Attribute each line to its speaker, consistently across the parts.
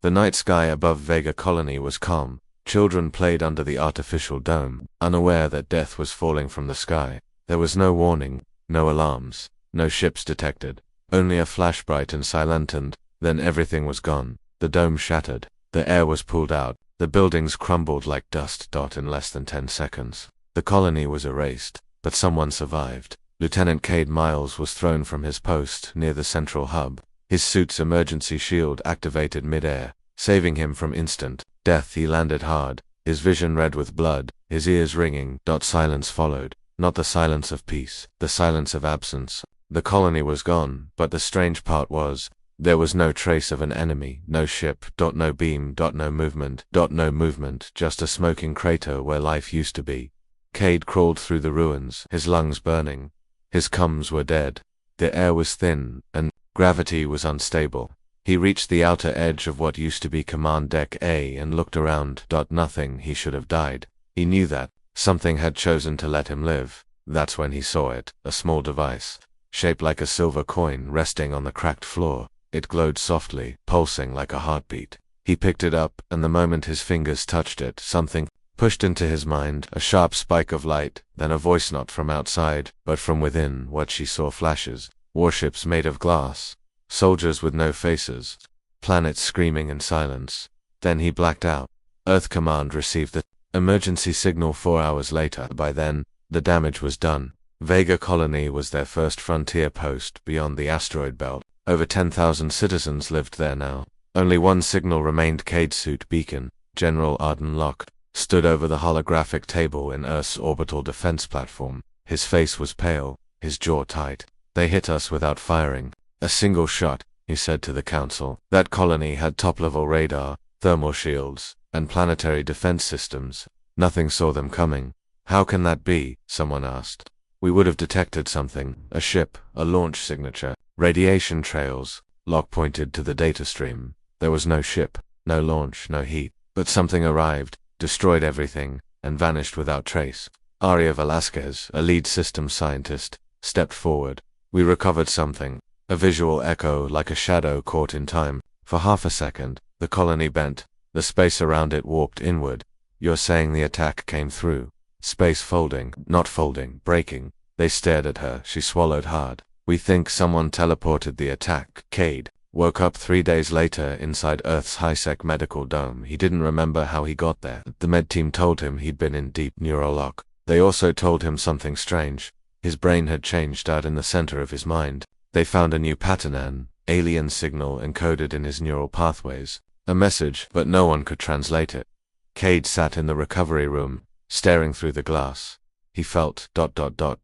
Speaker 1: The night sky above Vega Colony was calm. Children played under the artificial dome, unaware that death was falling from the sky. There was no warning, no alarms, no ships detected, only a flash bright and silent, and then everything was gone. The dome shattered, the air was pulled out, the buildings crumbled like dust. In less than 10 seconds. The colony was erased, but someone survived. Lieutenant Cade Miles was thrown from his post near the central hub. His suit's emergency shield activated mid-air, saving him from instant death. He landed hard, his vision red with blood, his ears ringing. Silence followed, not the silence of peace, the silence of absence. The colony was gone, but the strange part was, there was no trace of an enemy, no ship, no beam, no movement, just a smoking crater where life used to be. Cade crawled through the ruins, his lungs burning. His cums were dead. The air was thin, and gravity was unstable. He reached the outer edge of what used to be Command Deck A and looked around. Nothing. He should have died. He knew that. Something had chosen to let him live. That's when he saw it, a small device, shaped like a silver coin, resting on the cracked floor. It glowed softly, pulsing like a heartbeat. He picked it up, and the moment his fingers touched it, something pushed into his mind, a sharp spike of light, then a voice, not from outside, but from within. What she saw flashes, warships made of glass, soldiers with no faces, planets screaming in silence. Then he blacked out. Earth Command received the emergency signal 4 hours later. By then, the damage was done. Vega Colony was their first frontier post beyond the asteroid belt. Over 10,000 citizens lived there now. Only one signal remained. Cade's suit beacon, General Arden Locke, stood over the holographic table in Earth's orbital defense platform. His face was pale, his jaw tight. They hit us without firing. A single shot, he said to the council. That colony had top-level radar, thermal shields, and planetary defense systems. Nothing saw them coming. How can that be? Someone asked. We would have detected something, a ship, a launch signature, radiation trails. Locke pointed to the data stream. There was no ship, no launch, no heat, but something arrived, destroyed everything, and vanished without trace. Aria Velasquez, a lead systems scientist, stepped forward. We recovered something, a visual echo like a shadow caught in time. For half a second, the colony bent, the space around it warped inward. You're saying the attack came through? Space folding, not folding, breaking. They stared at her. She swallowed hard. We think someone teleported the attack. Cade woke up 3 days later inside Earth's high-sec medical dome. He didn't remember how he got there. The med team told him he'd been in deep neural lock. They also told him something strange. His brain had changed out in the center of his mind. They found a new pattern, an alien signal encoded in his neural pathways. A message, but no one could translate it. Cade sat in the recovery room, staring through the glass. He felt ...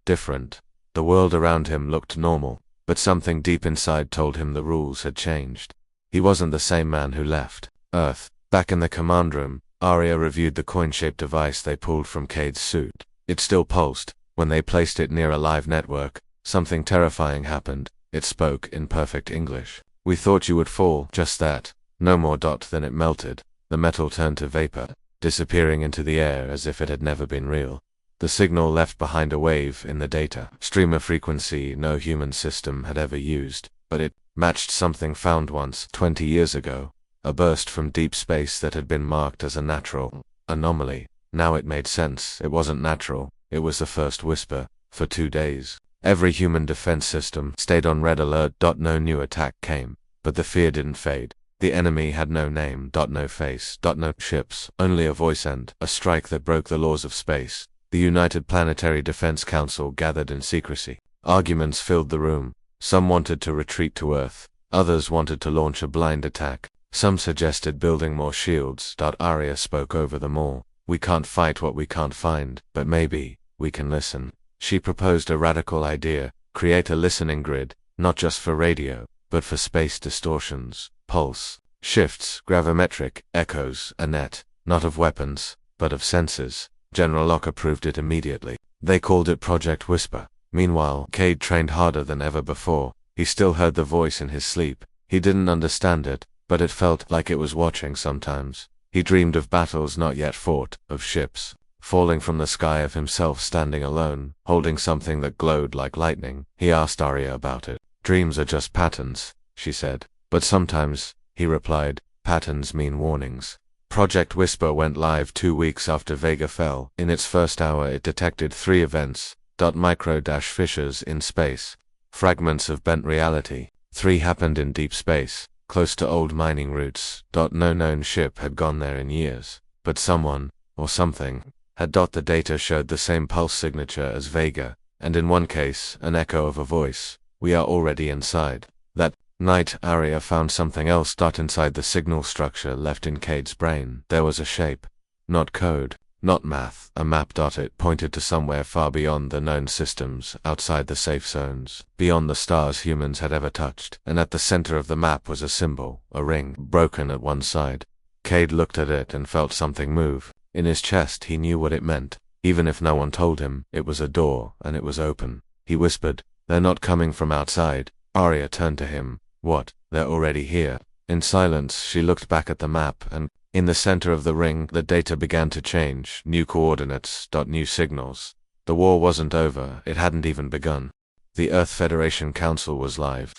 Speaker 1: different. The world around him looked normal, but something deep inside told him the rules had changed. He wasn't the same man who left Earth. Back in the command room, Aria reviewed the coin-shaped device they pulled from Cade's suit. It still pulsed. When they placed it near a live network, something terrifying happened. It spoke in perfect English. We thought you would fall. Just that. No more. Then it melted. The metal turned to vapor, disappearing into the air as if it had never been real. The signal left behind a wave in the data stream, a frequency no human system had ever used, but it matched something found once, 20 years ago. A burst from deep space that had been marked as a natural anomaly. Now it made sense. It wasn't natural. It was the first whisper. For 2 days, every human defense system stayed on red alert. No new attack came, but the fear didn't fade. The enemy had no name, no face, no ships, only a voice and a strike that broke the laws of space. The United Planetary Defense Council gathered in secrecy. Arguments filled the room. Some wanted to retreat to Earth. Others wanted to launch a blind attack. Some suggested building more shields. Aria spoke over them all. We can't fight what we can't find, but maybe we can listen. She proposed a radical idea: create a listening grid, not just for radio, but for space distortions, pulse, shifts, gravimetric, echoes, a net, not of weapons, but of senses. General Locke approved it immediately. They called it Project Whisper. Meanwhile, Cade trained harder than ever before. He still heard the voice in his sleep. He didn't understand it, but it felt like it was watching sometimes. He dreamed of battles not yet fought, of ships falling from the sky, of himself standing alone, holding something that glowed like lightning. He asked Aria about it. Dreams are just patterns, she said. But sometimes, he replied, patterns mean warnings. Project Whisper went live 2 weeks after Vega fell. In its first hour it detected 3 events. Micro-fissures in space. Fragments of bent reality. 3 happened in deep space, close to old mining routes. No known ship had gone there in years. But someone, or something, had. The data showed the same pulse signature as Vega, and in one case, an echo of a voice. We are already inside. That night, Arya found something else. Inside the signal structure left in Cade's brain, there was a shape. Not code, not math, a map. It pointed to somewhere far beyond the known systems, outside the safe zones, beyond the stars humans had ever touched, and at the center of the map was a symbol, a ring, broken at one side. Cade looked at it and felt something move. In his chest he knew what it meant. Even if no one told him, it was a door, and it was open. He whispered, "They're not coming from outside." Arya turned to him. "What? They're already here." In silence, she looked back at the map, and in the center of the ring, the data began to change. New coordinates. New signals. The war wasn't over, it hadn't even begun. The Earth Federation Council was live.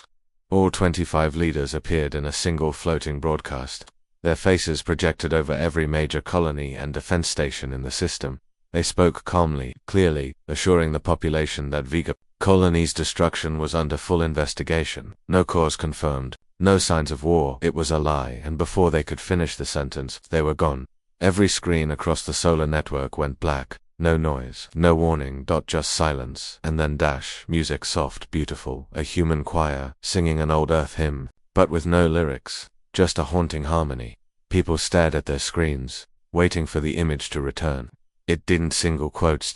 Speaker 1: All 25 leaders appeared in a single floating broadcast. Their faces projected over every major colony and defense station in the system. They spoke calmly, clearly, assuring the population that Vega colony's destruction was under full investigation. No cause confirmed. No signs of war. It was a lie, and before they could finish the sentence, they were gone. Every screen across the solar network went black. No noise, no warning. Just silence, and then music, soft, beautiful, a human choir, singing an old Earth hymn, but with no lyrics, just a haunting harmony. People stared at their screens, waiting for the image to return. It didn't. Single quotes.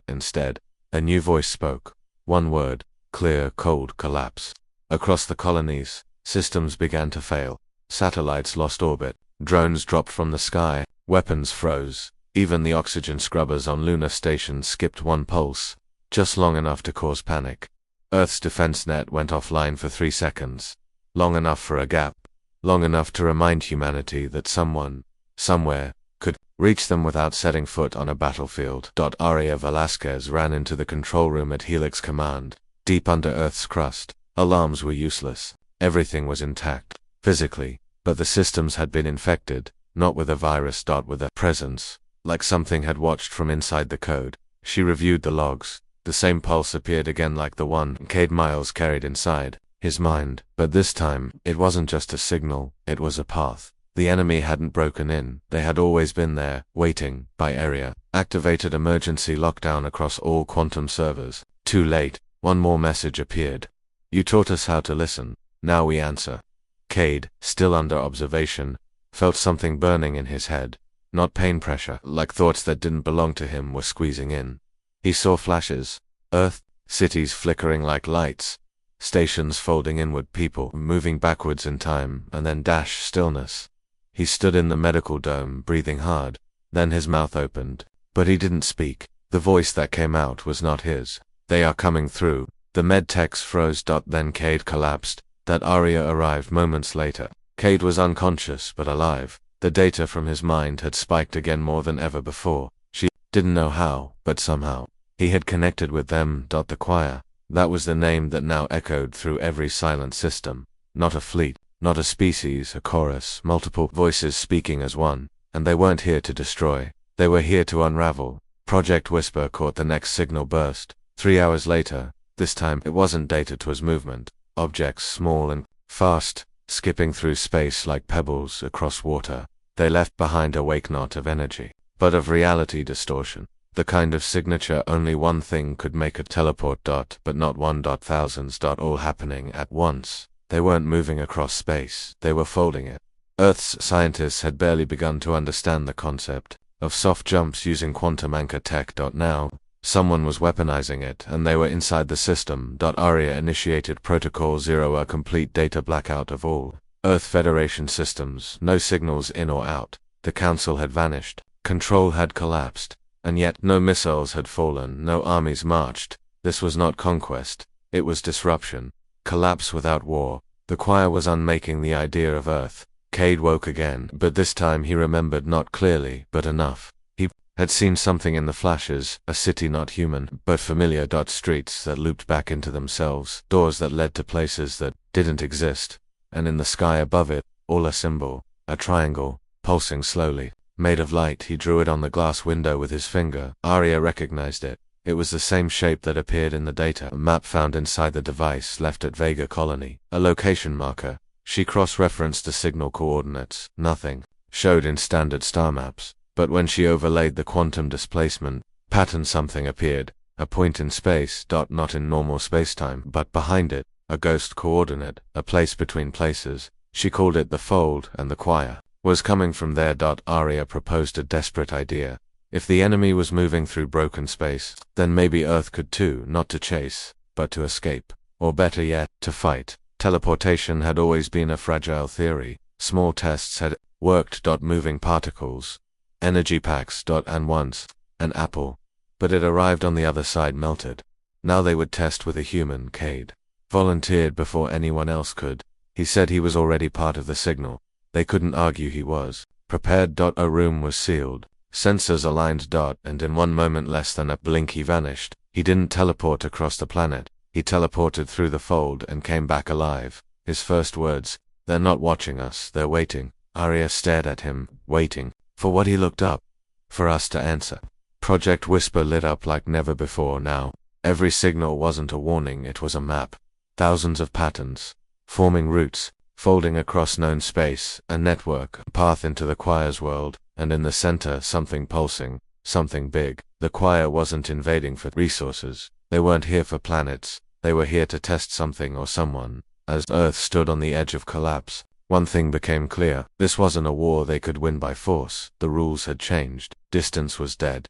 Speaker 1: Instead, a new voice spoke. One word, clear, cold, collapse. Across the colonies, systems began to fail. Satellites lost orbit. Drones dropped from the sky. Weapons froze. Even the oxygen scrubbers on lunar stations skipped one pulse, just long enough to cause panic. Earth's defense net went offline for 3 seconds. Long enough for a gap. Long enough to remind humanity that someone, somewhere, could reach them without setting foot on a battlefield. Aria Velasquez ran into the control room at Helix Command. Deep under Earth's crust, alarms were useless. Everything was intact, physically, but the systems had been infected, not with a virus. With a presence, like something had watched from inside the code. She reviewed the logs. The same pulse appeared again, like the one Cade Miles carried inside his mind, but this time, it wasn't just a signal, it was a path. The enemy hadn't broken in, they had always been there, waiting, by area. Activated emergency lockdown across all quantum servers. Too late, one more message appeared. "You taught us how to listen, now we answer." Cade, still under observation, felt something burning in his head. Not pain pressure, like thoughts that didn't belong to him were squeezing in. He saw flashes. Earth, cities flickering like lights. Stations folding inward, people moving backwards in time, and then stillness. He stood in the medical dome, breathing hard. Then his mouth opened. But he didn't speak. The voice that came out was not his. "They are coming through." The med techs froze. Then Cade collapsed. Arya arrived moments later. Cade was unconscious but alive. The data from his mind had spiked again more than ever before. She didn't know how, but somehow. He had connected with them. The choir. That was the name that now echoed through every silent system. Not a fleet, not a species, a chorus, multiple voices speaking as one. And they weren't here to destroy. They were here to unravel. Project Whisper caught the next signal burst. 3 hours later, this time it wasn't data, it was movement. Objects small and fast, skipping through space like pebbles across water. They left behind a wake not of energy, but of reality distortion. The kind of signature only one thing could make a teleport. But not one. Thousands. All happening at once. They weren't moving across space, they were folding it. Earth's scientists had barely begun to understand the concept of soft jumps using quantum anchor tech. Now, someone was weaponizing it, and they were inside the system. Arya initiated Protocol 0, a complete data blackout of all Earth Federation systems, no signals in or out. The Council had vanished, control had collapsed, and yet no missiles had fallen, no armies marched. This was not conquest, it was disruption. Collapse without war. The choir was unmaking the idea of Earth. Cade woke again, but this time he remembered not clearly, but enough. He had seen something in the flashes, a city not human, but familiar. Streets that looped back into themselves, doors that led to places that didn't exist, and in the sky above it, all a symbol. a triangle, pulsing slowly. Made of light, he drew it on the glass window with his finger. Arya recognized it. It was the same shape that appeared in the data map found inside the device left at Vega Colony. A location marker. She cross-referenced the signal coordinates. Nothing showed in standard star maps. But when she overlaid the quantum displacement pattern, something appeared. A point in space, not in normal spacetime, but behind it, a ghost coordinate, a place between places. She called it the fold, and the choir was coming from there. Arya proposed a desperate idea. If the enemy was moving through broken space, then maybe Earth could too, not to chase, but to escape. Or better yet, to fight. Teleportation had always been a fragile theory. Small tests had worked. Moving particles, energy packs. And once, an apple. But it arrived on the other side melted. Now they would test with a human. Cade volunteered before anyone else could. He said he was already part of the signal. They couldn't argue he was prepared. A room was sealed, sensors aligned. And in one moment, less than a blink, he vanished. He didn't teleport across the planet. He teleported through the fold and came back alive. His first words, "They're not watching us, they're waiting." Arya stared at him, waiting. For what? He looked up. For us to answer. Project Whisper lit up like never before now. Every signal wasn't a warning, it was a map. Thousands of patterns, forming routes, folding across known space, a network, a path into the choir's world, and in the center something pulsing, something big. The choir wasn't invading for resources. They weren't here for planets. They were here to test something or someone. As Earth stood on the edge of collapse, one thing became clear. This wasn't a war they could win by force. The rules had changed. Distance was dead,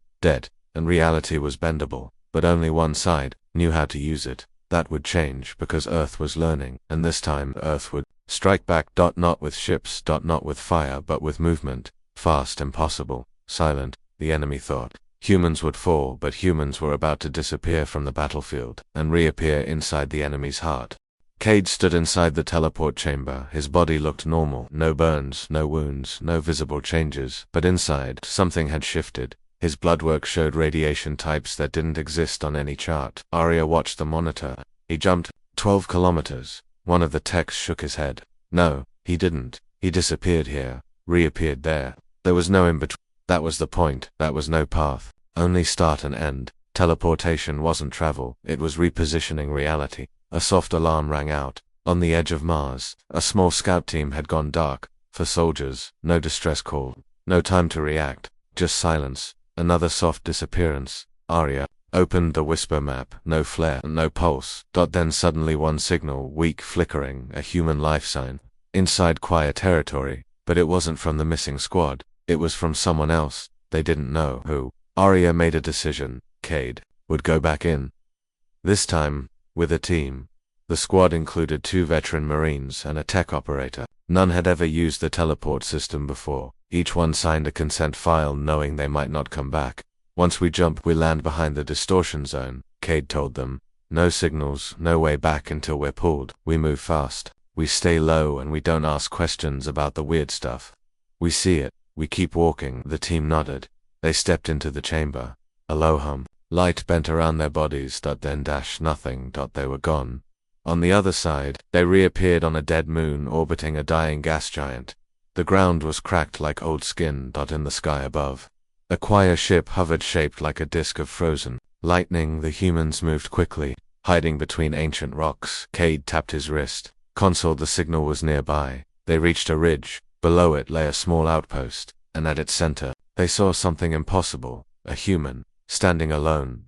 Speaker 1: and reality was bendable. But only one side knew how to use it. That would change because Earth was learning, and this time Earth would strike back. Not with ships, not with fire, but with movement. Fast, impossible, silent, the enemy thought. Humans would fall, but humans were about to disappear from the battlefield and reappear inside the enemy's heart. Cade stood inside the teleport chamber. His body looked normal. No burns, no wounds, no visible changes. But inside, something had shifted. His bloodwork showed radiation types that didn't exist on any chart. Arya watched the monitor. He jumped 12 kilometers. One of the techs shook his head. No, he didn't. He disappeared here, reappeared there. There was no in-between. That was the point. That was no path. Only start and end. Teleportation wasn't travel. It was repositioning reality. A soft alarm rang out. On the edge of Mars, a small scout team had gone dark. For soldiers, no distress call. No time to react. Just silence. Another soft disappearance. Arya opened the Whisper map. No flare, no pulse. Then suddenly one signal, weak, flickering, a human life sign. Inside choir territory. But it wasn't from the missing squad. It was from someone else. They didn't know who. Arya made a decision. Cade would go back in. This time, with a team. The squad included 2 veteran Marines and a tech operator. None had ever used the teleport system before. Each one signed a consent file knowing they might not come back. Once we jump, we land behind the distortion zone, Cade told them. No signals, no way back until we're pulled. We move fast. We stay low and we don't ask questions about the weird stuff. We see it. We keep walking. The team nodded. They stepped into the chamber. A low hum. Light bent around their bodies. Then nothing. They were gone. On the other side, they reappeared on a dead moon orbiting a dying gas giant. The ground was cracked like old skin. In the sky above, a choir ship hovered shaped like a disk of frozen lightning. The humans moved quickly, hiding between ancient rocks. Cade tapped his wrist. Console, the signal was nearby. They reached a ridge. Below it lay a small outpost, and at its center, they saw something impossible. A human, standing alone.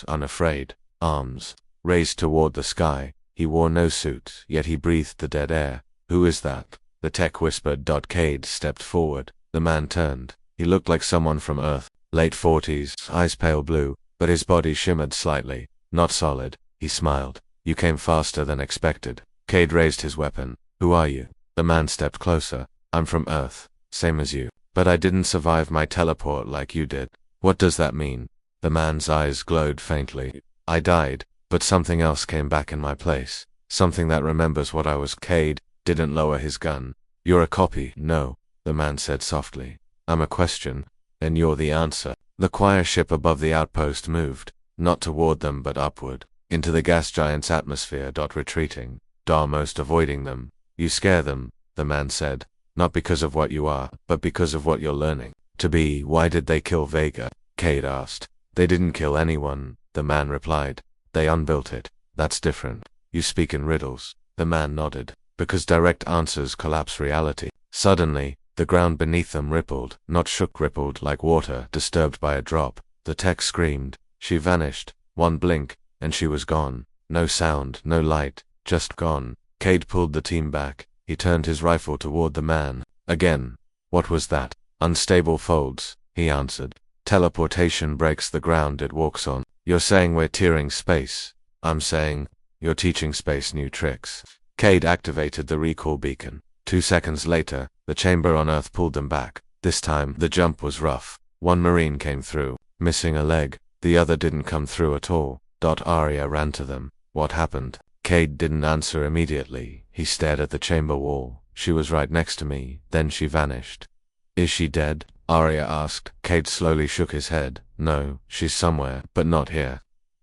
Speaker 1: Unafraid, arms raised toward the sky. He wore no suit, yet he breathed the dead air. Who is that? The tech whispered. Cade stepped forward. The man turned. He looked like someone from Earth. Late 40s, eyes pale blue, but his body shimmered slightly. Not solid. He smiled. You came faster than expected. Cade raised his weapon. Who are you? The man stepped closer. I'm from Earth. Same as you. But I didn't survive my teleport like you did. What does that mean? The man's eyes glowed faintly. I died, but something else came back in my place. Something that remembers what I was. Cade didn't lower his gun. You're a copy. No, the man said softly. I'm a question, and you're the answer. The choir ship above the outpost moved, not toward them but upward, into the gas giant's atmosphere. Retreating, almost avoiding them. You scare them, the man said. Not because of what you are, but because of what you're learning to be. Why did they kill Vega? Cade asked. They didn't kill anyone, the man replied. They unbuilt it. That's different. You speak in riddles. The man nodded. Because direct answers collapse reality. Suddenly, the ground beneath them rippled, not shook, rippled like water disturbed by a drop. The tech screamed. She vanished. One blink, and she was gone. No sound, no light, just gone. Cade pulled the team back. He turned his rifle toward the man. Again. What was that? Unstable folds, he answered. Teleportation breaks the ground it walks on. You're saying we're tearing space. I'm saying, you're teaching space new tricks. Cade activated the recall beacon. 2 seconds later, the chamber on Earth pulled them back. This time, the jump was rough. One Marine came through, missing a leg. The other didn't come through at all. Arya ran to them. What happened? Cade didn't answer immediately. He stared at the chamber wall. She was right next to me, then she vanished. Is she dead? Arya asked. Cade slowly shook his head. No, she's somewhere, but not here.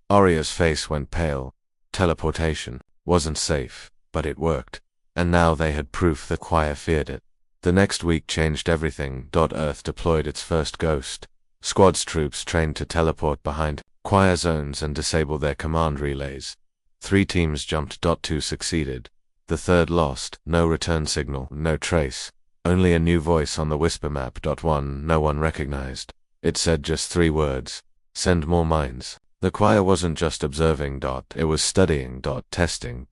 Speaker 1: Arya's face went pale. Teleportation wasn't safe, but it worked. And now they had proof that Choir feared it. The next week changed everything. Earth deployed its first ghost. Squad's troops trained to teleport behind Choir zones and disable their command relays. 3 teams jumped. 2 succeeded. The third lost. No return signal, no trace. Only a new voice on the whisper map. 1 no one recognized. It said just 3 words. Send more minds. The Choir wasn't just observing. It was studying. Testing.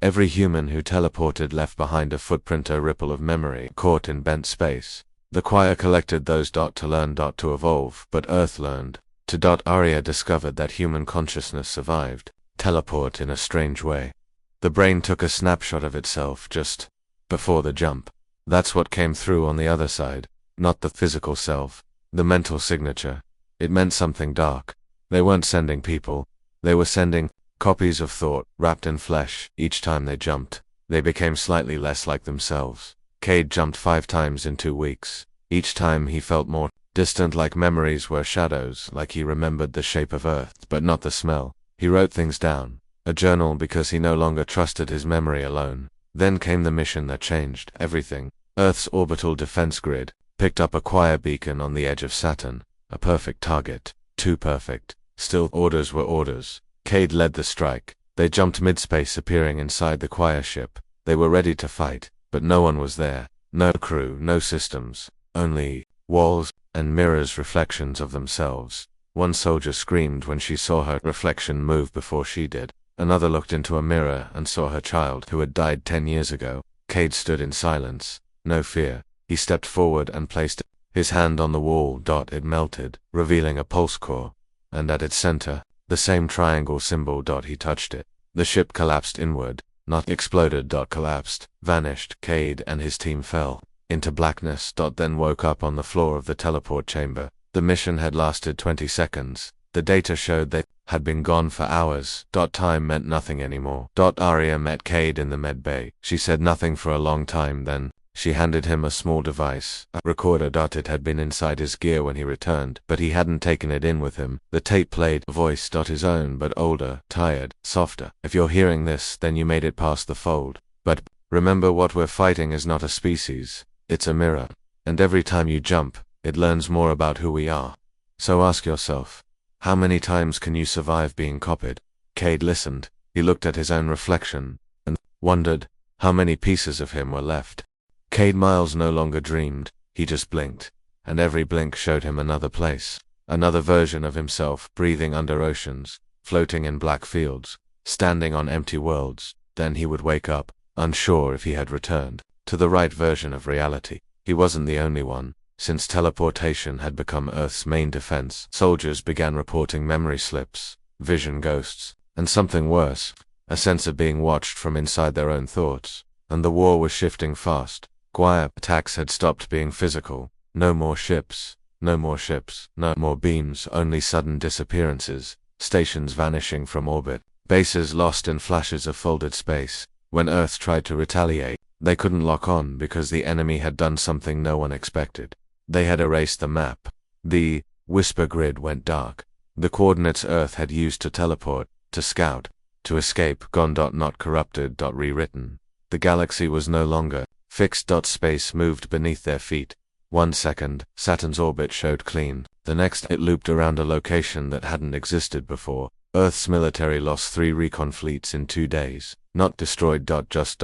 Speaker 1: Every human who teleported left behind a footprint, a ripple of memory caught in bent space. The Choir collected those. To learn. To evolve. But Earth learned. To. Arya discovered that human consciousness survived. Teleport in a strange way. The brain took a snapshot of itself just before the jump. That's what came through on the other side. Not the physical self. The mental signature. It meant something dark. They weren't sending people. They were sending copies of thought, wrapped in flesh. Each time they jumped, they became slightly less like themselves. Cade jumped 5 times in 2 weeks. Each time he felt more distant, like memories were shadows, like he remembered the shape of Earth, but not the smell. He wrote things down. A journal, because he no longer trusted his memory alone. Then came the mission that changed everything. Earth's orbital defense grid picked up a Choir beacon on the edge of Saturn. A perfect target. Too perfect. Still, orders were orders. Cade led the strike. They jumped mid-space, appearing inside the Choir ship. They were ready to fight, but no one was there. No crew, no systems. Only walls and mirrors, reflections of themselves. One soldier screamed when she saw her reflection move before she did. Another looked into a mirror and saw her child, who had died 10 years ago. Cade stood in silence. No fear. He stepped forward and placed his hand on the wall. It melted, revealing a pulse core. And at its center, the same triangle symbol. He touched it. The ship collapsed inward. Not exploded. Collapsed. Vanished. Cade and his team fell into blackness. Then woke up on the floor of the teleport chamber. The mission had lasted 20 seconds. The data showed they had been gone for hours. Time meant nothing anymore. Arya met Cade in the med bay. She said nothing for a long time, then she handed him a small device, a recorder. It had been inside his gear when he returned, but he hadn't taken it in with him. The tape played a voice. His own, but older, tired, softer. If you're hearing this, then you made it past the fold. But remember, what we're fighting is not a species. It's a mirror. And every time you jump, it learns more about who we are. So ask yourself, how many times can you survive being copied? Cade listened. He looked at his own reflection and wondered how many pieces of him were left. Cade Miles no longer dreamed. He just blinked, and every blink showed him another place, another version of himself, breathing under oceans, floating in black fields, standing on empty worlds. Then he would wake up, unsure if he had returned to the right version of reality. He wasn't the only one. Since teleportation had become Earth's main defense, soldiers began reporting memory slips, vision ghosts, and something worse, a sense of being watched from inside their own thoughts. And the war was shifting fast. Choir attacks had stopped being physical. No more ships, no more ships, no more beams, only sudden disappearances, stations vanishing from orbit, bases lost in flashes of folded space. When Earth tried to retaliate, they couldn't lock on because the enemy had done something no one expected. They had erased the map. The whisper grid went dark. The coordinates Earth had used to teleport, to scout, to escape, gone. Not corrupted. Rewritten. The galaxy was no longer Fixed. Space moved beneath their feet. 1 second, Saturn's orbit showed clean. The next, it looped around a location that hadn't existed before. Earth's military lost 3 recon fleets in 2 days. Not destroyed. Just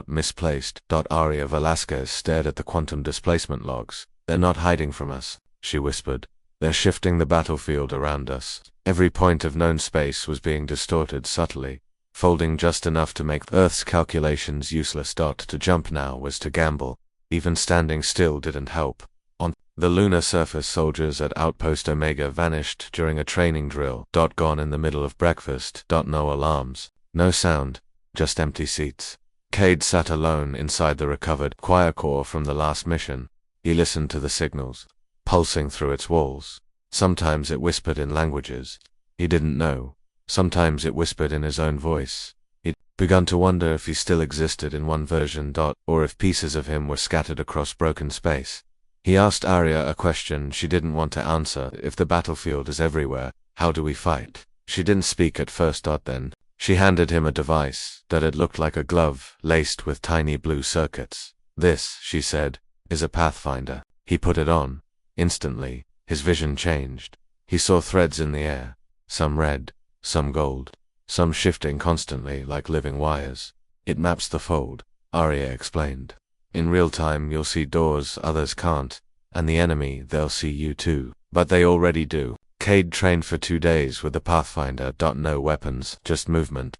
Speaker 1: misplaced. Aria Velasquez stared at the quantum displacement logs. They're not hiding from us, she whispered. They're shifting the battlefield around us. Every point of known space was being distorted subtly, folding just enough to make Earth's calculations useless. To jump now was to gamble. Even standing still didn't help. On the lunar surface, soldiers at Outpost Omega vanished during a training drill. Gone in the middle of breakfast. No alarms, no sound, just empty seats. Cade sat alone inside the recovered choir core from the last mission. He listened to the signals, pulsing through its walls. Sometimes it whispered in languages he didn't know. Sometimes it whispered in his own voice. He'd begun to wonder if he still existed in one version. Or if pieces of him were scattered across broken space. He asked Arya a question she didn't want to answer. If the battlefield is everywhere, how do we fight? She didn't speak at first. Then she handed him a device that had looked like a glove laced with tiny blue circuits. This, she said, is a pathfinder. He put it on. Instantly, his vision changed. He saw threads in the air, some red, some gold, some shifting constantly like living wires. It maps the fold, Arya explained. In real time you'll see doors others can't, and the enemy, they'll see you too. But they already do. Cade trained for 2 days with the Pathfinder. No weapons, just movement.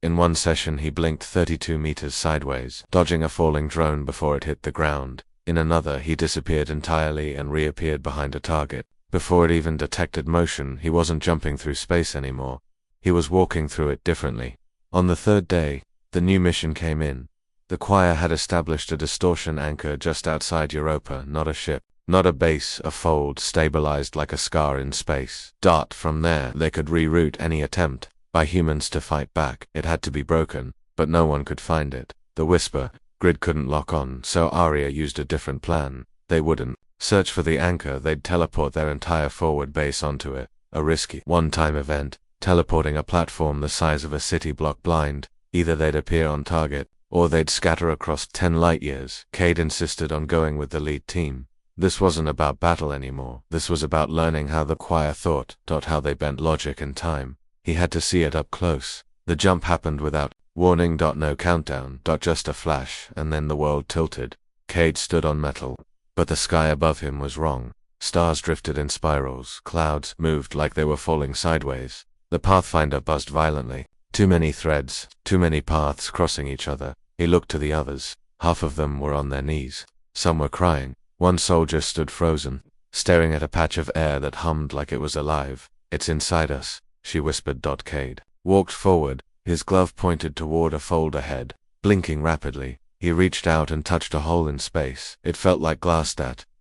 Speaker 1: In one session he blinked 32 meters sideways, dodging a falling drone before it hit the ground. In another he disappeared entirely and reappeared behind a target. Before it even detected motion, he wasn't jumping through space anymore. He was walking through it differently. On the 3rd day, the new mission came in. The choir had established a distortion anchor just outside Europa, not a ship, not a base, a fold stabilized like a scar in space. From there, they could reroute any attempt by humans to fight back. It had to be broken, but no one could find it. The Whisper grid couldn't lock on, so Arya used a different plan. They wouldn't search for the anchor, they'd teleport their entire forward base onto it. A risky, one-time event, teleporting a platform the size of a city block blind. Either they'd appear on target, or they'd scatter across 10 light-years. Cade insisted on going with the lead team. This wasn't about battle anymore. This was about learning how the choir thought. How they bent logic and time. He had to see it up close. The jump happened without warning. No countdown. Just a flash, and then the world tilted. Cade stood on metal, but the sky above him was wrong. Stars drifted in spirals. Clouds moved like they were falling sideways. The Pathfinder buzzed violently. Too many threads, too many paths crossing each other. He looked to the others. Half of them were on their knees. Some were crying. One soldier stood frozen, staring at a patch of air that hummed like it was alive. It's inside us, she whispered. Cade walked forward, his glove pointed toward a fold ahead. Blinking rapidly, he reached out and touched a hole in space. It felt like glass.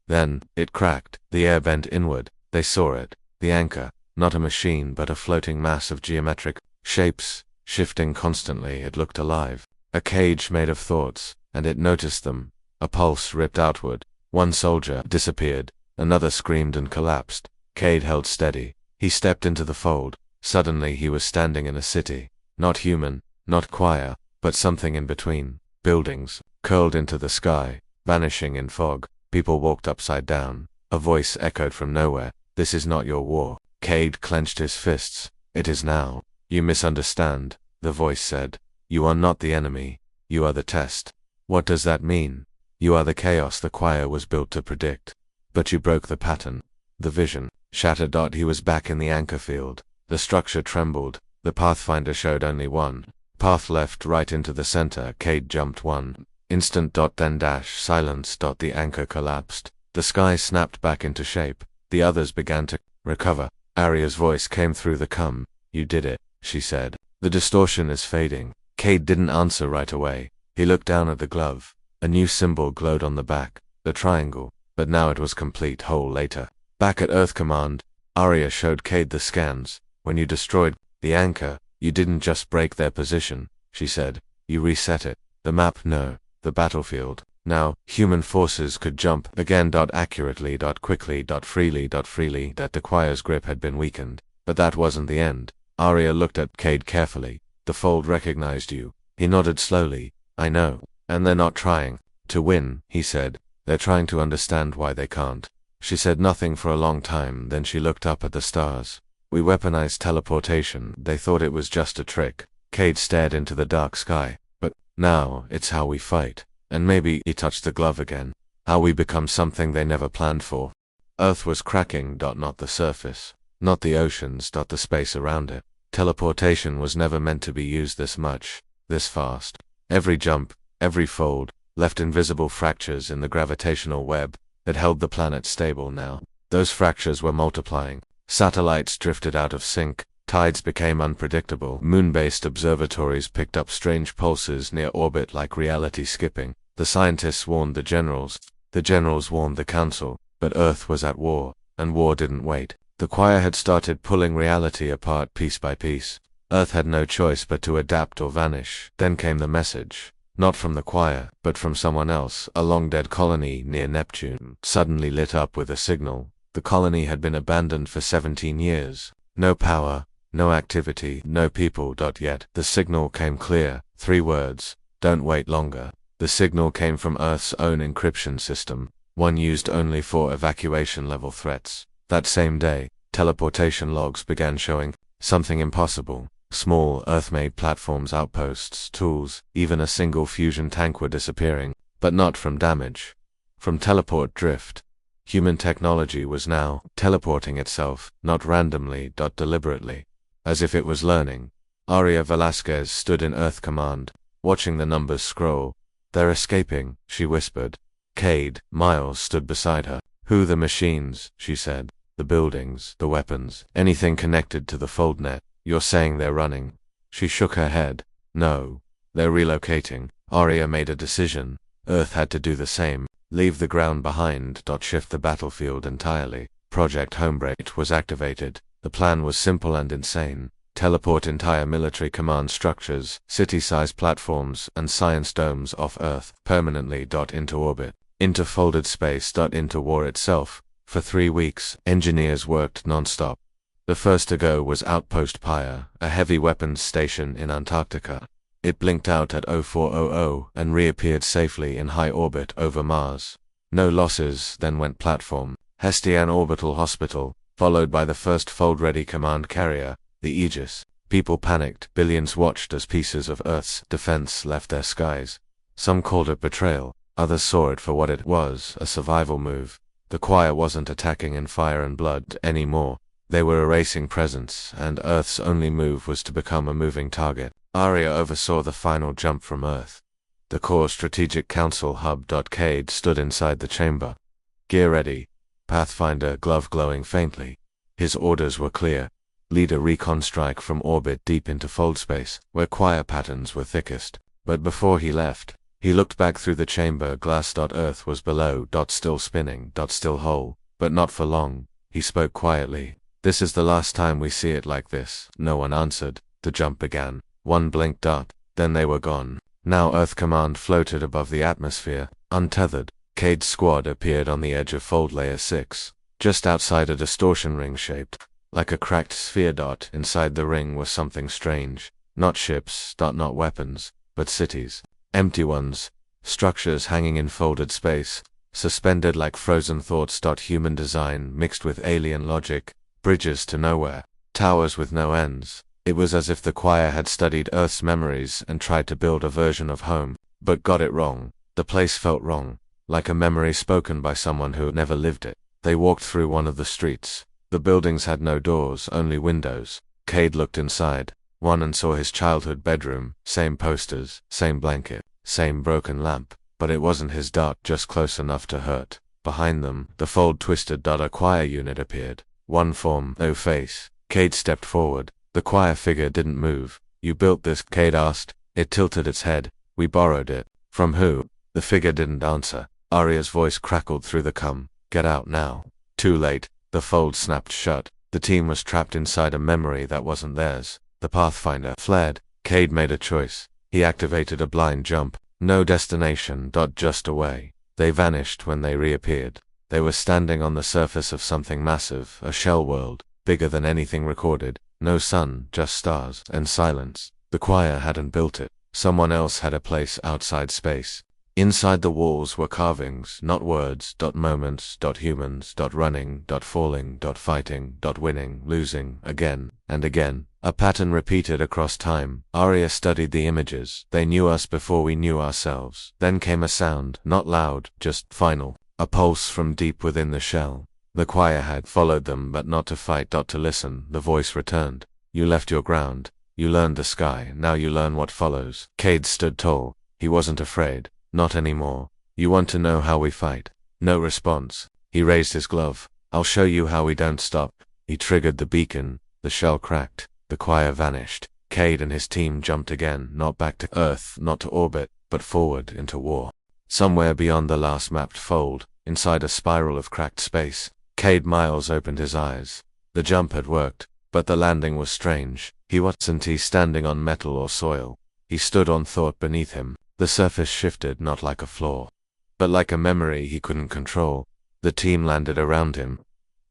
Speaker 1: Then, it cracked. The air bent inward. They saw it. The anchor, not a machine but a floating mass of geometric shapes, shifting constantly. It looked alive. A cage made of thoughts, and it noticed them. A pulse ripped outward. One soldier disappeared. Another screamed and collapsed. Cade held steady. He stepped into the fold. Suddenly he was standing in a city. Not human, not choir, but something in between. Buildings, curled into the sky, vanishing in fog. People walked upside down. A voice echoed from nowhere. This is not your war. Cade clenched his fists. It is now. You misunderstand, the voice said. You are not the enemy. You are the test. What does that mean? You are the chaos the choir was built to predict. But you broke the pattern. The vision shattered. He was back in the anchor field. The structure trembled. The Pathfinder showed only one path left, right into the center. Cade jumped one instant. Then silence. The anchor collapsed. The sky snapped back into shape. The others began to recover. Arya's voice came through the cum. You did it, she said. The distortion is fading. Cade didn't answer right away. He looked down at the glove. A new symbol glowed on the back, the triangle, but now it was complete. Whole later. Back at Earth Command, Arya showed Cade the scans. When you destroyed the anchor, you didn't just break their position, she said. You reset it. The map, no. The battlefield. Now, human forces could jump again. Accurately. Quickly. Freely. That the choir's grip had been weakened. But that wasn't the end. Arya looked at Cade carefully. The fold recognized you. He nodded slowly. I know. And they're not trying. To win, he said. They're trying to understand why they can't. She said nothing for a long time, then she looked up at the stars. We weaponized teleportation, they thought it was just a trick. Cade stared into the dark sky. But now, it's how we fight. And maybe, he touched the glove again, how we become something they never planned for. Earth was cracking, not the surface. Not the oceans, the space around it. Teleportation was never meant to be used this much, this fast. Every jump, every fold, left invisible fractures in the gravitational web that held the planet stable now. Those fractures were multiplying. Satellites drifted out of sync, tides became unpredictable, moon-based observatories picked up strange pulses near orbit like reality skipping. The scientists warned the generals warned the council, but Earth was at war, and war didn't wait. The choir had started pulling reality apart piece by piece. Earth had no choice but to adapt or vanish. Then came the message. Not from the choir, but from someone else. A long-dead colony near Neptune suddenly lit up with a signal. The colony had been abandoned for 17 years. No power, no activity, no people. Yet the signal came clear. 3 words. Don't wait longer. The signal came from Earth's own encryption system, one used only for evacuation-level threats. That same day, teleportation logs began showing something impossible. Small, Earth-made platforms, outposts, tools, even a single fusion tank were disappearing, but not from damage. From teleport drift. Human technology was now teleporting itself, not randomly, deliberately. As if it was learning. Aria Velasquez stood in Earth Command, watching the numbers scroll. They're escaping, she whispered. Cade, Miles, stood beside her. Who the machines, she said. The buildings, the weapons, anything connected to the foldnet. You're saying they're running? She shook her head. No. They're relocating. Aria made a decision. Earth had to do the same. Leave the ground behind. Shift the battlefield entirely. Project Homebreak was activated. The plan was simple and insane. Teleport entire military command structures, city-sized platforms, and science domes off Earth, permanently. Into orbit. Into folded space. Into war itself. For 3 weeks, engineers worked non-stop. The first to go was Outpost Pyre, a heavy weapons station in Antarctica. It blinked out at 0400 and reappeared safely in high orbit over Mars. No losses, then went platform. Hestian Orbital Hospital, followed by the first fold-ready command carrier, the Aegis. People panicked, billions watched as pieces of Earth's defense left their skies. Some called it betrayal, others saw it for what it was, a survival move. The choir wasn't attacking in fire and blood anymore. They were erasing presence, and Earth's only move was to become a moving target. Aria oversaw the final jump from Earth. The core strategic council hub. Cade stood inside the chamber. Gear ready. Pathfinder glove glowing faintly. His orders were clear. Lead a recon strike from orbit deep into fold space, where choir patterns were thickest. But before he left, he looked back through the chamber glass. Earth was below. Still spinning. Still whole. But not for long. He spoke quietly. This is the last time we see it like this. No one answered. The jump began. One blinked. Then they were gone. Now Earth Command floated above the atmosphere, untethered. Cade's squad appeared on the edge of Fold Layer 6, just outside a distortion ring shaped like a cracked sphere. Inside the ring was something strange. Not ships, not weapons, but cities. Empty ones. Structures hanging in folded space, suspended like frozen thoughts. Human design mixed with alien logic. Bridges to nowhere. Towers with no ends. It was as if the choir had studied Earth's memories and tried to build a version of home, but got it wrong. The place felt wrong, like a memory spoken by someone who never lived it. They walked through one of the streets. The buildings had no doors, only windows. Cade looked inside, one, and saw his childhood bedroom, same posters, same blanket, same broken lamp, but it wasn't his. Just close enough to hurt. Behind them, the fold twisted. A choir unit appeared. One form, no face. Cade stepped forward. The choir figure didn't move. You built this? Cade asked. It tilted its head. We borrowed it. From who? The figure didn't answer. Aria's voice crackled through the Get out now. Too late. The fold snapped shut. The team was trapped inside a memory that wasn't theirs. The Pathfinder fled. Cade made a choice. He activated a blind jump. No destination. Just away. They vanished when they reappeared. They were standing on the surface of something massive, a shell world, bigger than anything recorded. No sun, just stars, and silence. The choir hadn't built it. Someone else had a place outside space. Inside the walls were carvings, not words, moments, humans, running, falling, fighting, winning, losing, again and again. A pattern repeated across time. Arya studied the images. They knew us before we knew ourselves. Then came a sound, not loud, just final. A pulse from deep within the shell. The choir had followed them, but not to fight, to listen. The voice returned. You left your ground. You learned the sky. Now you learn what follows. Cade stood tall. He wasn't afraid. Not anymore. You want to know how we fight? No response. He raised his glove. I'll show you how we don't stop. He triggered the beacon. The shell cracked. The choir vanished. Cade and his team jumped again, not back to Earth, not to orbit, but forward into war. Somewhere beyond the last mapped fold, inside a spiral of cracked space, Cade Miles opened his eyes. The jump had worked, but the landing was strange. He wasn't standing on metal or soil. He stood on thought beneath him. The surface shifted not like a floor, but like a memory he couldn't control. The team landed around him,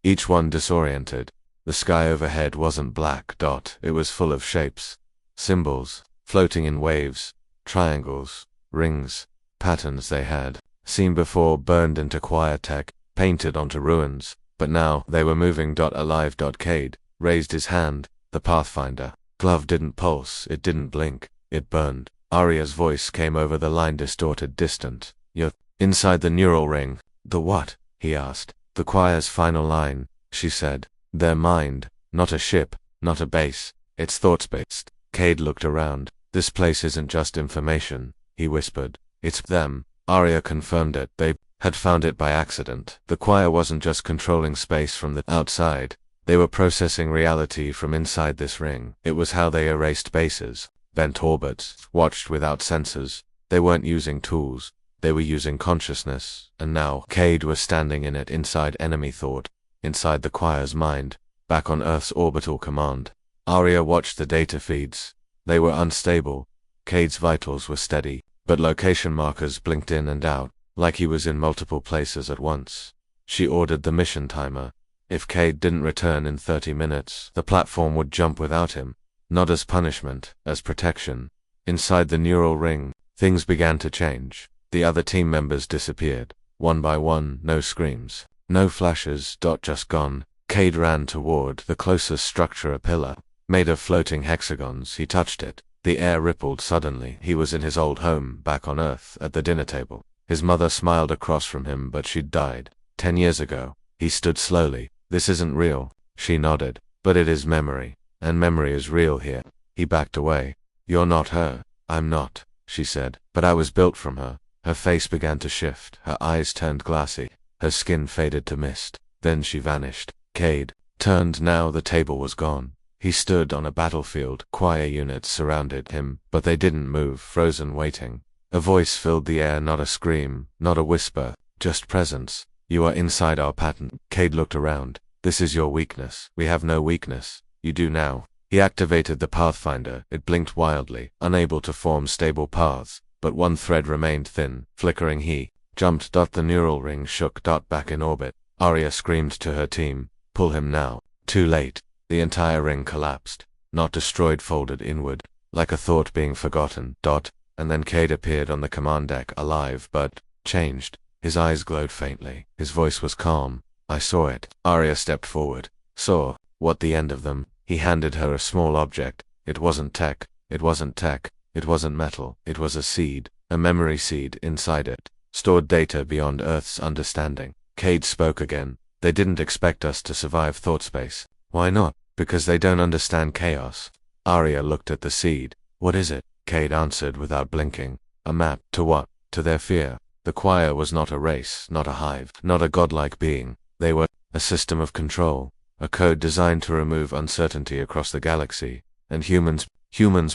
Speaker 1: each one disoriented. The sky overhead wasn't black. It was full of shapes, symbols, floating in waves, triangles, rings, patterns they had seen before, burned into choir tech, painted onto ruins, but now they were moving. Alive. Cade raised his hand. The Pathfinder glove didn't pulse, it didn't blink, it burned. Arya's voice came over the line, distorted, distant. You're inside the neural ring. The what? He asked. The choir's final line, she said. Their mind, not a ship, not a base. It's thoughts-based. Cade looked around. This place isn't just information, he whispered. It's them. Arya confirmed it. They had found it by accident. The choir wasn't just controlling space from the outside. They were processing reality from inside this ring. It was how they erased bases, bent orbits, watched without sensors. They weren't using tools. They were using consciousness. And now Cade was standing in it, inside enemy thought, inside the choir's mind, back on Earth's orbital command. Arya watched the data feeds. They were unstable. Cade's vitals were steady, but location markers blinked in and out, like he was in multiple places at once. She ordered the mission timer. If Cade didn't return in 30 minutes, the platform would jump without him. Not as punishment, as protection. Inside the neural ring, things began to change. The other team members disappeared. One by one, no screams, no flashes. Just gone. Cade ran toward the closest structure, a pillar, made of floating hexagons. He touched it. The air rippled suddenly. He was in his old home, back on Earth, at the dinner table. His mother smiled across from him, but she'd died 10 years ago. He stood slowly. This isn't real. She nodded. But it is memory. And memory is real here. He backed away. You're not her. I'm not, she said. But I was built from her. Her face began to shift. Her eyes turned glassy. Her skin faded to mist. Then she vanished. Cade turned. Now the table was gone. He stood on a battlefield. Choir units surrounded him, but they didn't move, frozen, waiting. A voice filled the air, not a scream, not a whisper, just presence. You are inside our pattern. Cade looked around. This is your weakness. We have no weakness. You do now. He activated the Pathfinder. It blinked wildly, unable to form stable paths, but one thread remained thin, flickering. He jumped. The neural ring shook. Back in orbit. Arya screamed to her team. Pull him now. Too late. The entire ring collapsed. Not destroyed, folded inward, like a thought being forgotten. And then Cade appeared on the command deck, alive, but changed. His eyes glowed faintly. His voice was calm. I saw it. Arya stepped forward. Saw. What, the end of them? He handed her a small object. It wasn't tech. It wasn't tech. It wasn't metal. It was a seed. A memory seed. Inside it stored data beyond Earth's understanding. Cade spoke again. They didn't expect us to survive thought space. Why not? Because they don't understand chaos. Arya looked at the seed. What is it? Cade answered without blinking. A map. To what? To their fear. The choir was not a race, not a hive, not a godlike being. They were a system of control, a code designed to remove uncertainty across the galaxy. And humans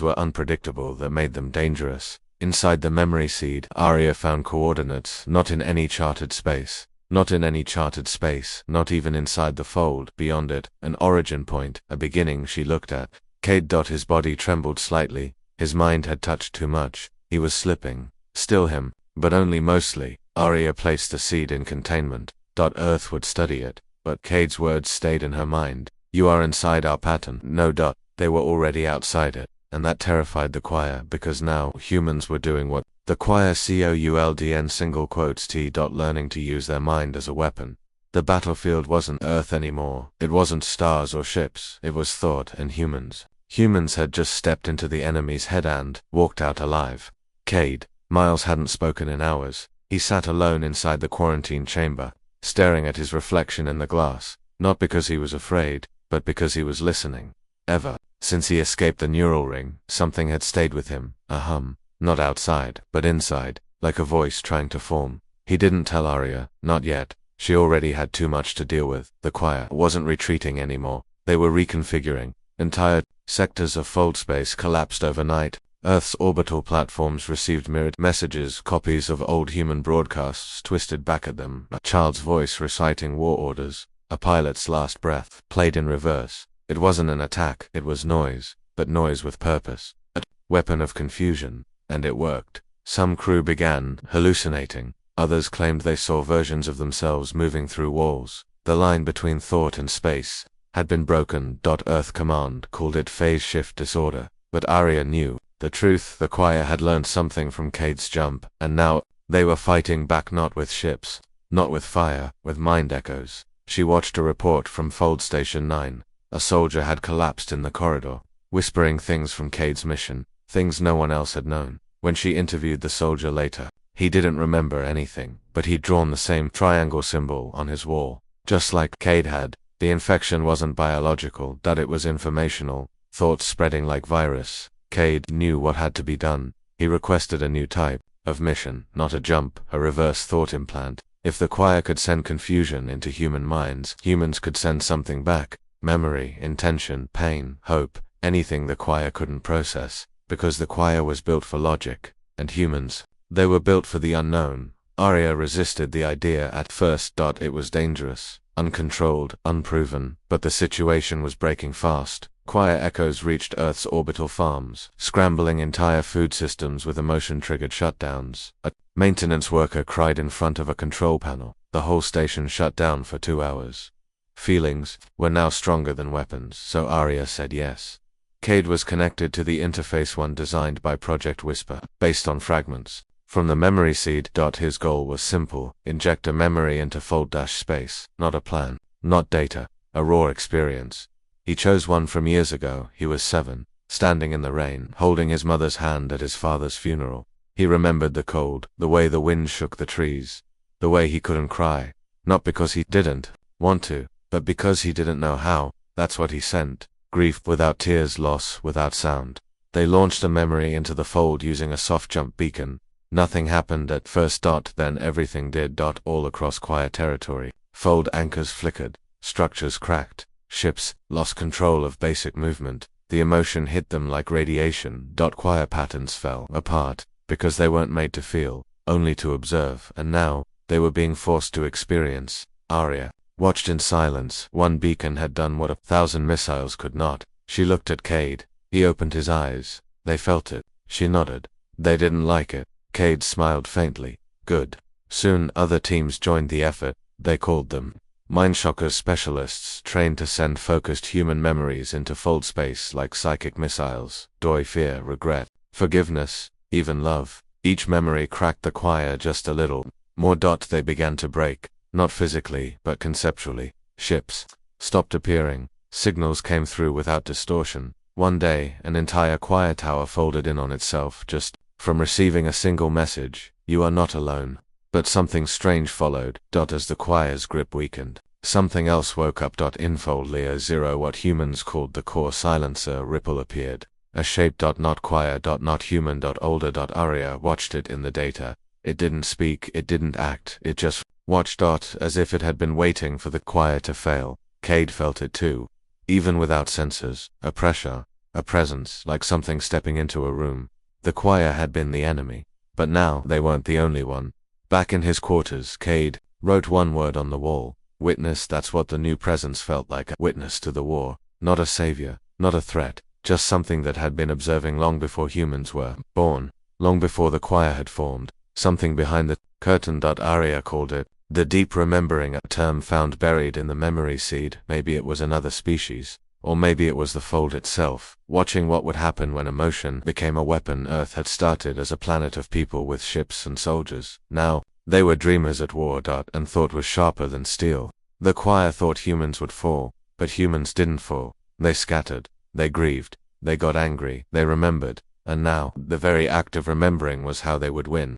Speaker 1: were unpredictable. That made them dangerous. Inside the memory seed, Arya found coordinates, not in any charted space. Not in any charted space, not even inside the fold. Beyond it, an origin point, a beginning. She looked at Cade. His body trembled slightly. His mind had touched too much. He was slipping. Still him, but only mostly. Arya placed the seed in containment. Earth would study it, but Cade's words stayed in her mind. You are inside our pattern. No. They were already outside it, and that terrified the choir, because now humans were doing what The choir COULDN single quotes T. learning to use their mind as a weapon. The battlefield wasn't Earth anymore. It wasn't stars or ships. It was thought and humans. Humans had just stepped into the enemy's head and walked out alive. Cade. Miles hadn't spoken in hours. He sat alone inside the quarantine chamber, staring at his reflection in the glass, not because he was afraid, but because he was listening. Ever since he escaped the neural ring, something had stayed with him, a hum, not outside, but inside, like a voice trying to form. He didn't tell Arya, not yet. She already had too much to deal with. The choir wasn't retreating anymore. They were reconfiguring. Entire sectors of fold space collapsed overnight. Earth's orbital platforms received mirrored messages, copies of old human broadcasts twisted back at them, a child's voice reciting war orders, a pilot's last breath, played in reverse. It wasn't an attack, it was noise, but noise with purpose. A weapon of confusion, and it worked. Some crew began hallucinating. Others claimed they saw versions of themselves moving through walls. The line between thought and space had been broken. Earth Command called it phase shift disorder, but Arya knew the truth. The choir had learned something from Cade's jump, and now they were fighting back, not with ships, not with fire, with mind echoes. She watched a report from Fold Station 9. A soldier had collapsed in the corridor, whispering things from Cade's mission, things no one else had known. When she interviewed the soldier later, he didn't remember anything, but he'd drawn the same triangle symbol on his wall, just like Cade had. The infection wasn't biological, that it was informational, thoughts spreading like virus. Cade knew what had to be done. He requested a new type of mission, not a jump, a reverse thought implant. If the choir could send confusion into human minds, humans could send something back. Memory, intention, pain, hope, anything the choir couldn't process, because the choir was built for logic, and humans, they were built for the unknown. Arya resisted the idea at first. It was dangerous, uncontrolled, unproven, but the situation was breaking fast. Choir echoes reached Earth's orbital farms, scrambling entire food systems with emotion-triggered shutdowns. A maintenance worker cried in front of a control panel. The whole station shut down for 2 hours. Feelings were now stronger than weapons, so Arya said yes. Cade was connected to the interface one designed by Project Whisper, based on fragments from the memory seed. His goal was simple: inject a memory into fold-space, not a plan, not data, a raw experience. He chose one from years ago. He was 7, standing in the rain, holding his mother's hand at his father's funeral. He remembered the cold, the way the wind shook the trees, the way he couldn't cry, not because he didn't want to, but because he didn't know how. That's what he sent. Grief without tears, loss without sound. They launched a memory into the fold using a soft jump beacon. Nothing happened at first. Then everything did. All across choir territory. Fold anchors flickered. Structures cracked. Ships lost control of basic movement. The emotion hit them like radiation. Choir patterns fell apart, because they weren't made to feel, only to observe, and now they were being forced to experience. Arya watched in silence. One beacon had done what 1,000 missiles could not. She looked at Cade. He opened his eyes. They felt it. She nodded. They didn't like it. Cade smiled faintly. Good. Soon other teams joined the effort. They called them Mindshockers, specialists trained to send focused human memories into fold space like psychic missiles. Joy, fear, regret, forgiveness, even love. Each memory cracked the choir just a little more. They began to break. Not physically, but conceptually. Ships stopped appearing. Signals came through without distortion. One day, an entire choir tower folded in on itself just from receiving a single message: "You are not alone." But something strange followed. As the choir's grip weakened, something else woke up. In fold layer 0, what humans called the core silencer ripple appeared. A shape. Not choir. Not human. Older. Arya watched it in the data. It didn't speak, it didn't act, it just watched. As if it had been waiting for the choir to fail. Cade felt it too. Even without sensors, a pressure, a presence, like something stepping into a room. The choir had been the enemy, but now they weren't the only one. Back in his quarters, Cade wrote one word on the wall: witness. That's what the new presence felt like, a witness to the war. Not a savior, not a threat, just something that had been observing long before humans were born, long before the choir had formed. Something behind the curtain. Arya called it the deep remembering, a term found buried in the memory seed. Maybe it was another species, Or maybe it was the fold itself, watching what would happen when emotion became a weapon. Earth had started as a planet of people with ships and soldiers. Now, they were dreamers at war. And thought was sharper than steel. The choir thought humans would fall, but humans didn't fall. They scattered, they grieved, they got angry, they remembered, and now, the very act of remembering was how they would win.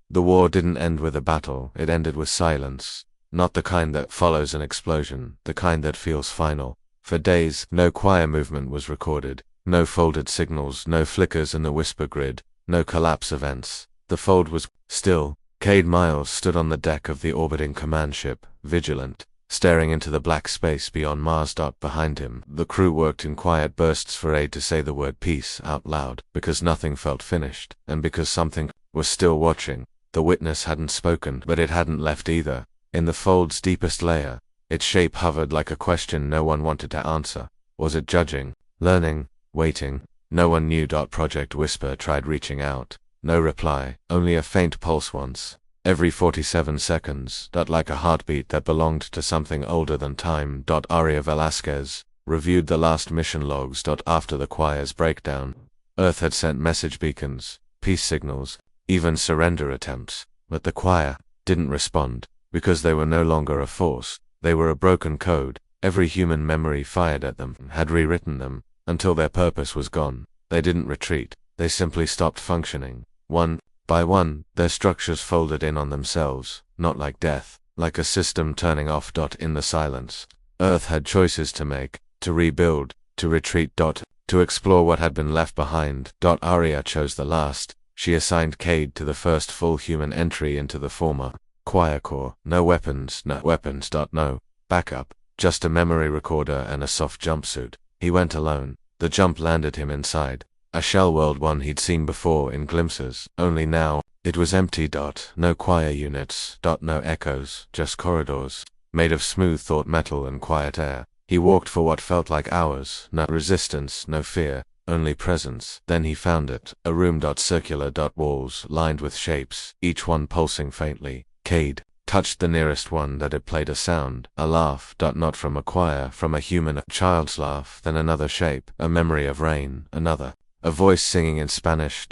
Speaker 1: The war didn't end with a battle, it ended with silence. Not the kind that follows an explosion, the kind that feels final. For days, no choir movement was recorded, no folded signals, no flickers in the whisper grid, no collapse events. The fold was still. Cade Miles stood on the deck of the orbiting command ship, vigilant, staring into the black space beyond Mars. Behind him, the crew worked in quiet bursts for aid to say the word peace out loud, because nothing felt finished, and because something was still watching. The witness hadn't spoken, but it hadn't left either. In the fold's deepest layer, its shape hovered like a question no one wanted to answer. Was it judging, learning, waiting? No one knew. Project Whisper tried reaching out. No reply, only a faint pulse once, every 47 seconds. Like a heartbeat that belonged to something older than time. Aria Velasquez reviewed the last mission logs. After the choir's breakdown, Earth had sent message beacons, peace signals, even surrender attempts, but the choir didn't respond, because they were no longer a force. They were a broken code. Every human memory fired at them had rewritten them, until their purpose was gone. They didn't retreat, they simply stopped functioning. One by one, their structures folded in on themselves, not like death, like a system turning off. In the silence, Earth had choices to make, to rebuild, to retreat. To explore what had been left behind. Aria chose the last. She assigned Cade to the first full human entry into the former choir core. No weapons, no backup, just a memory recorder and a soft jumpsuit. He went alone. The jump landed him inside a shell world, one he'd seen before in glimpses, only now, it was empty. No choir units, no echoes, just corridors, made of smooth thought metal and quiet air. He walked for what felt like hours, no resistance, no fear, only presence. Then he found it, a room. Circular. Walls lined with shapes, each one pulsing faintly. Cade touched the nearest one that had played a sound, a laugh. Not from a choir, from a human, a child's laugh. Then another shape, a memory of rain, another. A voice singing in Spanish.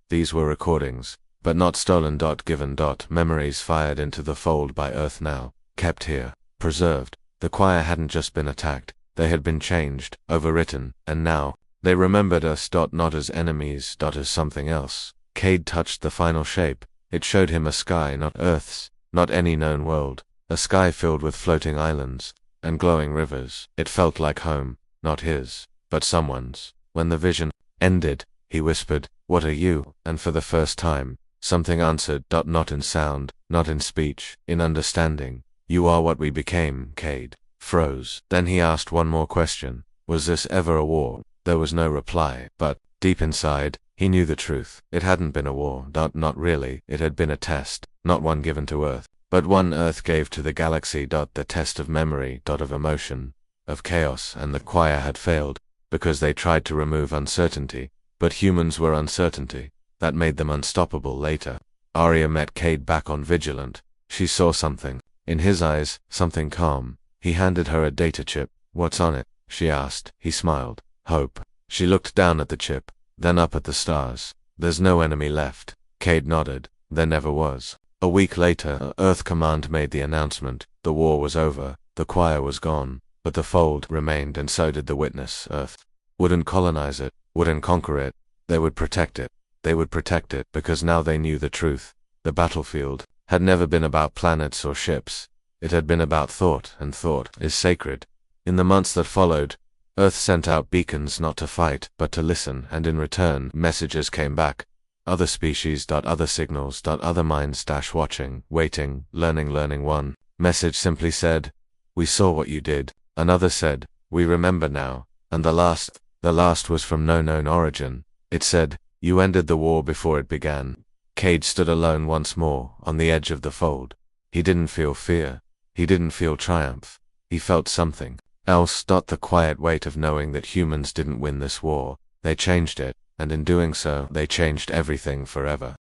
Speaker 1: These were recordings, but not stolen. Given. Memories fired into the fold by Earth now, kept here, preserved. The choir hadn't just been attacked, they had been changed, overwritten, and now, they remembered us. Not as enemies, as something else. Cade touched the final shape. It showed him a sky not Earth's, not any known world, a sky filled with floating islands and glowing rivers. It felt like home, not his, but someone's. When the vision ended, he whispered, "What are you?" And for the first time, something answered. Not in sound, not in speech, in understanding. "You are what we became." Cade froze. Then he asked one more question. Was this ever a war? There was no reply, but, deep inside, he knew the truth. It hadn't been a war. Not really. It had been a test, not one given to Earth, but one Earth gave to the galaxy. The test of memory. Of emotion, of chaos. And the choir had failed, because they tried to remove uncertainty, but humans were uncertainty. That made them unstoppable. Later, Aria met Cade back on Vigilant. She saw something. In his eyes, something calm. He handed her a data chip. "What's on it?" she asked. He smiled. "Hope." She looked down at the chip, then up at the stars. "There's no enemy left." Cade nodded. There never was. A week later, Earth Command made the announcement. The war was over, the choir was gone, but the fold remained, and so did the witness. Earth wouldn't colonize it, wouldn't conquer it. They would protect it. They would protect it because now they knew the truth. The battlefield had never been about planets or ships. It had been about thought, and thought is sacred. In the months that followed, Earth sent out beacons not to fight, but to listen, and in return, messages came back. Other species. Other signals. Other minds. Watching, waiting, learning. One message simply said, "We saw what you did." Another said, "We remember now." And the last was from no known origin. It said, "You ended the war before it began." Cade stood alone once more, on the edge of the fold. He didn't feel fear. He didn't feel triumph. He felt something else. The quiet weight of knowing that humans didn't win this war. They changed it, and in doing so, they changed everything forever.